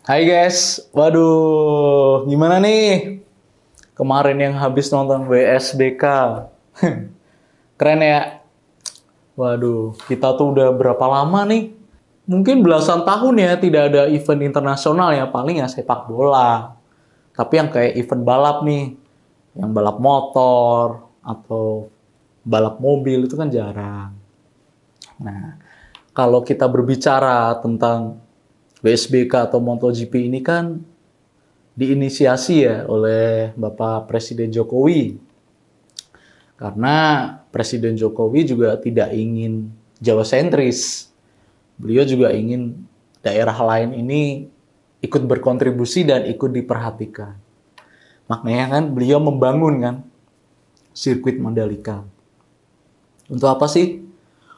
Hai guys, waduh, gimana nih? Kemarin yang habis nonton WSBK, keren ya? Waduh, kita tuh udah berapa lama nih? Mungkin belasan tahun ya tidak ada event internasional ya, paling ya sepak bola. Tapi yang kayak event balap nih, yang balap motor atau balap mobil itu kan jarang. Nah, kalau kita berbicara tentang WSBK atau MotoGP ini kan diinisiasi ya oleh Bapak Presiden Jokowi. Karena Presiden Jokowi juga tidak ingin Jawa sentris. Beliau juga ingin daerah lain ini ikut berkontribusi dan ikut diperhatikan. Makanya kan beliau membangun kan sirkuit Mandalika. Untuk apa sih?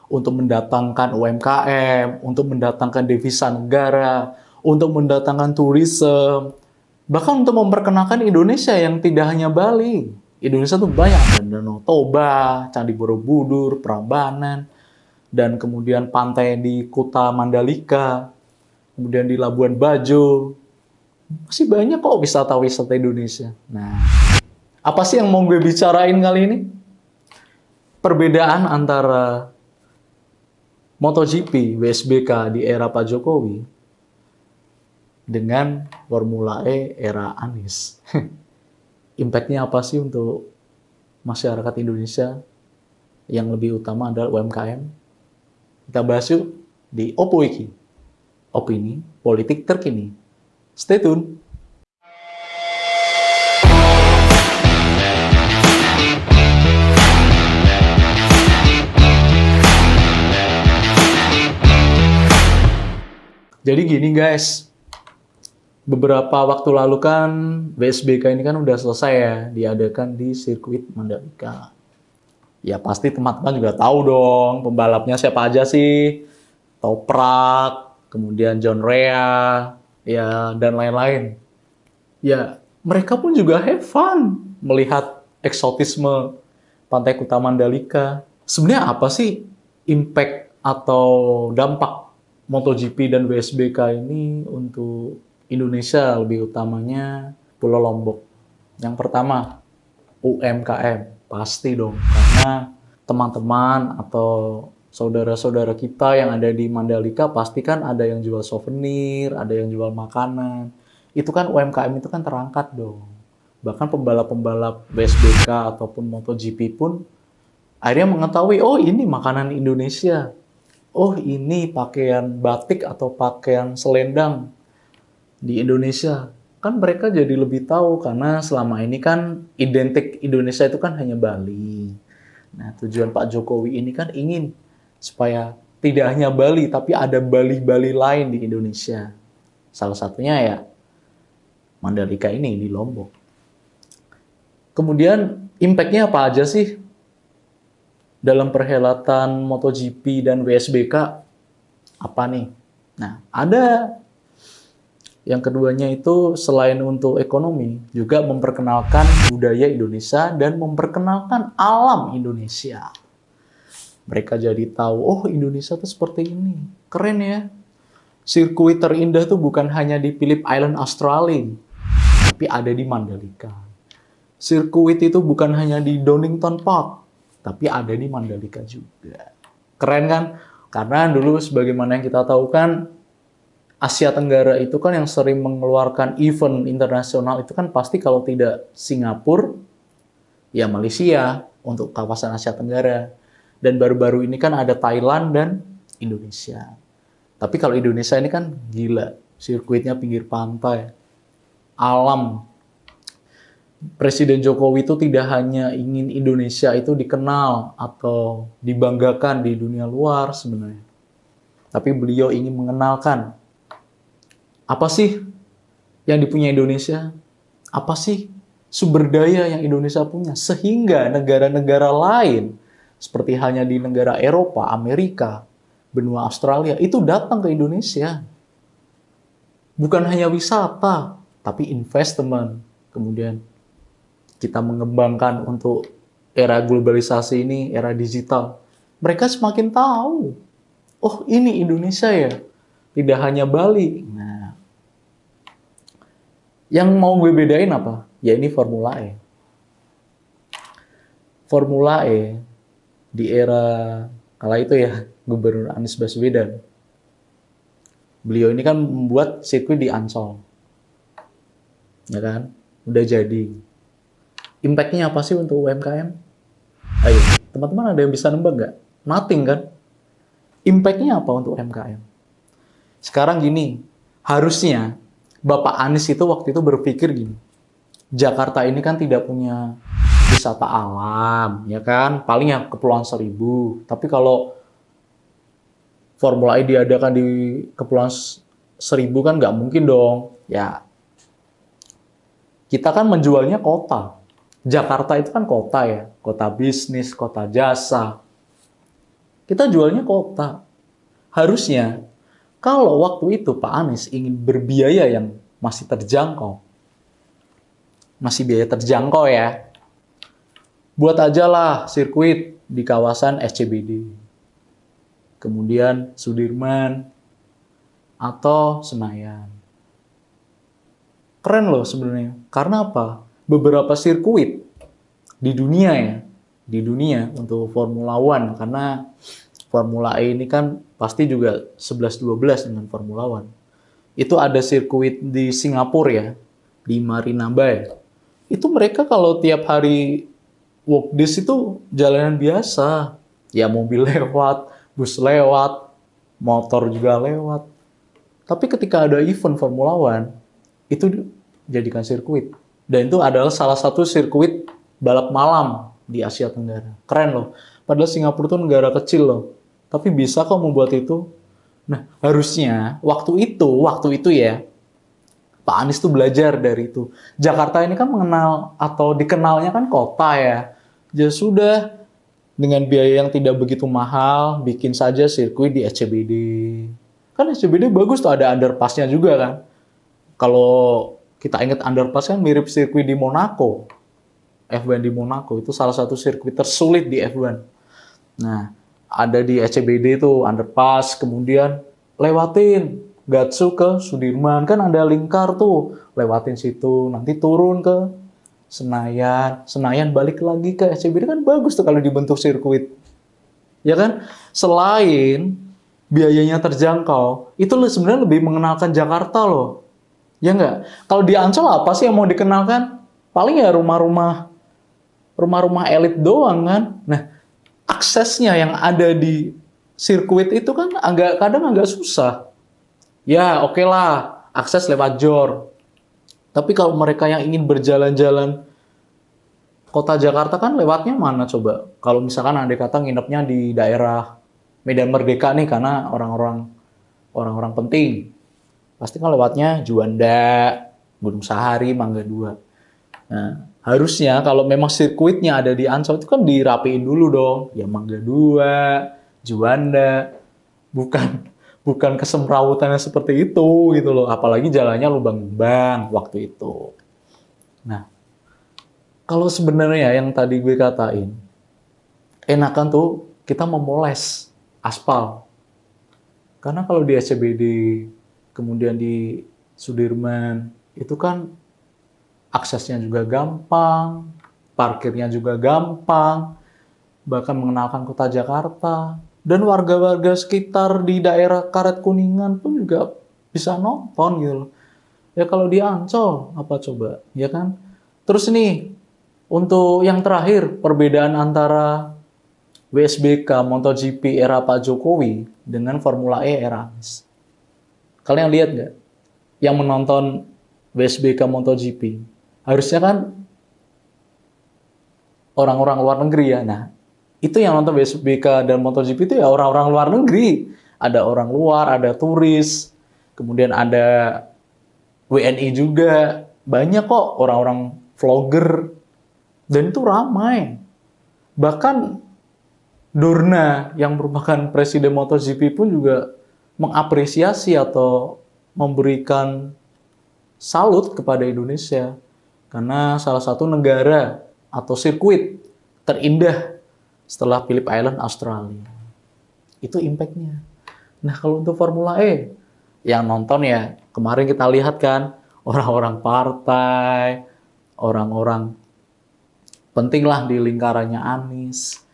Untuk mendatangkan UMKM, untuk mendatangkan devisa negara, untuk mendatangkan turisme, bahkan untuk memperkenalkan Indonesia yang tidak hanya Bali. Indonesia tuh banyak, ada Danau Toba, Candi Borobudur, Prambanan, dan kemudian pantai di Kuta Mandalika, kemudian di Labuan Bajo. Masih banyak kok wisata-wisata Indonesia. Nah, apa sih yang mau gue bicarain kali ini? Perbedaan antara MotoGP, WSBK di era Pak Jokowi dengan Formula E era Anies. Impact-nya apa sih untuk masyarakat Indonesia? Yang lebih utama adalah UMKM. Kita bahas yuk di Oppo Wiki. Opini politik terkini. Stay tune. Jadi gini guys, beberapa waktu lalu kan WSBK ini kan udah selesai ya, diadakan di sirkuit Mandalika. Ya pasti teman-teman juga tahu dong pembalapnya siapa aja sih. Toprak, kemudian John Rea, ya dan lain-lain. Ya mereka pun juga have fun melihat eksotisme Pantai Kuta Mandalika. Sebenarnya apa sih impact atau dampak MotoGP dan WSBK ini untuk Indonesia, lebih utamanya Pulau Lombok? Yang pertama, UMKM. Pasti dong, karena teman-teman atau saudara-saudara kita yang ada di Mandalika pasti kan ada yang jual souvenir, ada yang jual makanan. Itu kan UMKM itu kan terangkat dong. Bahkan pembalap-pembalap WSBK ataupun MotoGP pun akhirnya mengetahui, oh ini makanan Indonesia. Oh ini pakaian batik atau pakaian selendang di Indonesia. Kan mereka jadi lebih tahu karena selama ini kan identik Indonesia itu kan hanya Bali. Nah, tujuan Pak Jokowi ini kan ingin supaya tidak hanya Bali, tapi ada Bali-Bali lain di Indonesia. Salah satunya ya Mandalika ini di Lombok. Kemudian impact-nya apa aja sih dalam perhelatan MotoGP dan WSBK? Apa nih? Nah, ada yang keduanya itu selain untuk ekonomi, juga memperkenalkan budaya Indonesia dan memperkenalkan alam Indonesia. Mereka jadi tahu, oh Indonesia tuh seperti ini. Keren ya. Sirkuit terindah tuh bukan hanya di Phillip Island, Australia, tapi ada di Mandalika. Sirkuit itu bukan hanya di Donington Park, tapi ada di Mandalika juga. Keren kan? Karena dulu sebagaimana yang kita tahu kan, Asia Tenggara itu kan yang sering mengeluarkan event internasional itu kan pasti kalau tidak Singapura, ya Malaysia untuk kawasan Asia Tenggara. Dan baru-baru ini kan ada Thailand dan Indonesia. Tapi kalau Indonesia ini kan gila, sirkuitnya pinggir pantai, alam. Presiden Jokowi itu tidak hanya ingin Indonesia itu dikenal atau dibanggakan di dunia luar sebenarnya. Tapi beliau ingin mengenalkan apa sih yang dipunyai Indonesia? Apa sih sumber daya yang Indonesia punya? Sehingga negara-negara lain, seperti halnya di negara Eropa, Amerika, benua Australia, itu datang ke Indonesia. Bukan hanya wisata, tapi investment. Kemudian kita mengembangkan untuk era globalisasi ini, era digital. Mereka semakin tahu, oh ini Indonesia ya, tidak hanya Bali. Nah, Yang mau gue bedain apa? Ya ini Formula E. Formula E di era kala itu ya, Gubernur Anies Baswedan. Beliau ini kan membuat sirkuit di Ancol. Ya kan? Udah jadi. Impact-nya apa sih untuk UMKM? Ayo, teman-teman ada yang bisa nembak nggak? Nothing kan? Impact-nya apa untuk UMKM? Sekarang gini, harusnya Bapak Anies itu waktu itu berpikir gini, Jakarta ini kan tidak punya wisata alam, ya kan? Paling yang Kepulauan Seribu. Tapi kalau Formula E diadakan di Kepulauan Seribu kan nggak mungkin dong. Ya, kita kan menjualnya kota. Jakarta itu kan kota ya, kota bisnis, kota jasa. Kita jualnya kota. Harusnya, kalau waktu itu Pak Anies ingin berbiaya yang masih terjangkau, masih biaya terjangkau ya, buat aja lah sirkuit di kawasan SCBD. Kemudian Sudirman atau Senayan. Keren loh sebenarnya. Karena apa? Beberapa sirkuit di dunia ya, di dunia untuk Formula One, karena Formula E ini kan pasti juga 11-12 dengan Formula One. Itu ada sirkuit di Singapura ya, di Marina Bay. Itu mereka kalau tiap hari walk days itu jalanan biasa. Ya mobil lewat, bus lewat, motor juga lewat. Tapi ketika ada event Formula One, itu dijadikan sirkuit. Dan itu adalah salah satu sirkuit balap malam di Asia Tenggara. Keren loh. Padahal Singapura itu negara kecil loh. Tapi bisa kok membuat itu. Nah, harusnya waktu itu ya, Pak Anies tuh belajar dari itu. Jakarta ini kan mengenal atau dikenalnya kan kota ya. Ya sudah, dengan biaya yang tidak begitu mahal, bikin saja sirkuit di SCBD. Kan SCBD bagus tuh, ada underpass-nya juga kan. Kalau kita ingat underpass kan mirip sirkuit di Monaco. F1 di Monaco itu salah satu sirkuit tersulit di F1. Nah, ada di SCBD itu underpass, kemudian lewatin Gatsu ke Sudirman, kan ada lingkar tuh, lewatin situ, nanti turun ke Senayan balik lagi ke SCBD, kan bagus tuh kalau dibentuk sirkuit. Ya kan? Selain biayanya terjangkau, itu sebenarnya lebih mengenalkan Jakarta loh. Ya nggak? Kalau di Ancol apa sih yang mau dikenalkan? Paling ya rumah-rumah elit doang kan. Nah, aksesnya yang ada di sirkuit itu kan kadang agak susah. Ya, oke lah, akses lewat JOR. Tapi kalau mereka yang ingin berjalan-jalan kota Jakarta kan lewatnya mana coba? Kalau misalkan andai kata nginepnya di daerah Medan Merdeka nih karena orang-orang penting. Pasti kan lewatnya Juanda, Gunung Sahari, Mangga 2. Nah, harusnya kalau memang sirkuitnya ada di Ancol itu kan dirapiin dulu dong. Ya Mangga 2, Juanda, bukan kesemrawutannya seperti itu gitu loh. Apalagi jalannya lubang-lubang waktu itu. Nah, kalau sebenarnya yang tadi gue katain, enakan tuh kita memoles aspal. Karena kalau di SCBD, kemudian di Sudirman, itu kan aksesnya juga gampang, parkirnya juga gampang, bahkan mengenalkan kota Jakarta. Dan warga-warga sekitar di daerah Karet Kuningan pun juga bisa nonton gitu loh. Ya kalau di Ancol, apa coba? Ya kan? Terus nih, untuk yang terakhir, perbedaan antara WSBK MotoGP era Pak Jokowi dengan Formula E era Anies. Kalian lihat nggak? Yang menonton WSBK MotoGP, harusnya kan orang-orang luar negeri ya. Nah, itu yang nonton WSBK dan MotoGP itu ya orang-orang luar negeri. Ada orang luar, ada turis, kemudian ada WNI juga. Banyak kok orang-orang vlogger. Dan itu ramai. Bahkan Dorna yang merupakan presiden MotoGP pun juga mengapresiasi atau memberikan salut kepada Indonesia. Karena salah satu negara atau sirkuit terindah setelah Phillip Island, Australia. Itu impact-nya. Nah, kalau untuk Formula E, yang nonton ya, kemarin kita lihat kan, orang-orang partai, orang-orang penting lah di lingkarannya Anies.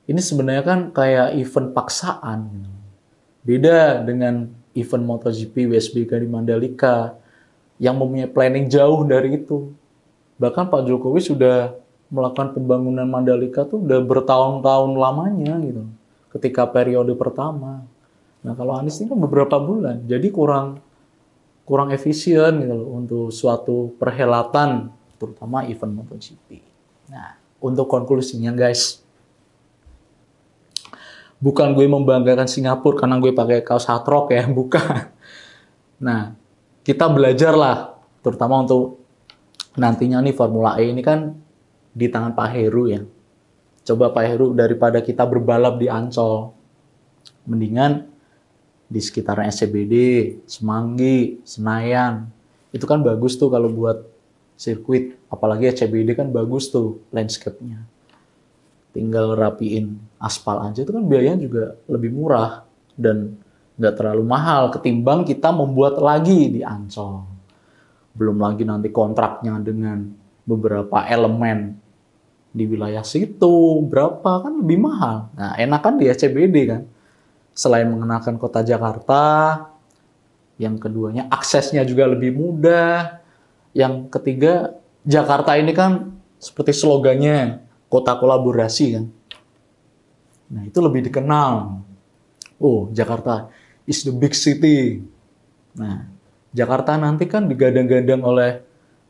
Ini sebenarnya kan kayak event paksaan. Beda dengan event MotoGP WSBK di Mandalika yang mempunyai planning jauh dari itu. Bahkan Pak Jokowi sudah melakukan pembangunan Mandalika tuh udah bertahun-tahun lamanya gitu. Ketika periode pertama. Nah, kalau Anies ini kan beberapa bulan. Jadi kurang efisien gitu loh untuk suatu perhelatan, terutama event MotoGP. Nah, untuk konklusinya guys, bukan gue membanggakan Singapura karena gue pakai kaos Hard Rock ya, bukan. Nah, kita belajar lah, terutama untuk nantinya nih Formula E ini kan di tangan Pak Heru ya. Coba Pak Heru daripada kita berbalap di Ancol, mendingan di sekitar SCBD, Semanggi, Senayan. Itu kan bagus tuh kalau buat sirkuit. Apalagi SCBD kan bagus tuh landscape-nya. Tinggal rapiin aspal aja itu kan biayanya juga lebih murah dan nggak terlalu mahal ketimbang kita membuat lagi di Ancol. Belum lagi nanti kontraknya dengan beberapa elemen di wilayah situ berapa kan lebih mahal. Nah, enakan di SCBD kan. Selain mengenalkan kota Jakarta, yang keduanya aksesnya juga lebih mudah. Yang ketiga, Jakarta ini kan seperti slogannya kota kolaborasi kan. Nah, itu lebih dikenal. Oh, Jakarta is the big city. Nah, Jakarta nanti kan digadang-gadang oleh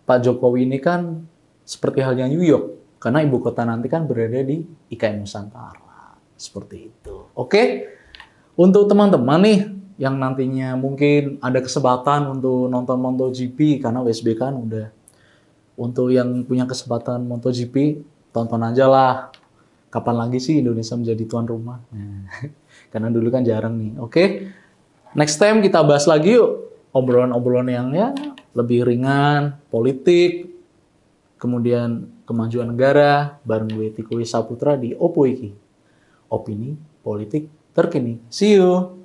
Pak Jokowi ini kan seperti halnya New York. Karena ibu kota nanti kan berada di IKN Nusantara. Seperti itu. Oke? Untuk teman-teman nih yang nantinya mungkin ada kesempatan untuk nonton MotoGP karena WSB kan udah. Untuk yang punya kesempatan MotoGP, tonton aja lah. Kapan lagi sih Indonesia menjadi tuan rumah? Nah, karena dulu kan jarang nih. Oke, next time kita bahas lagi yuk. Obrolan-obrolan yang ya lebih ringan, politik, kemudian kemajuan negara, bareng gue Tiko Saputra di Oppo Iki. Opini politik terkini. See you!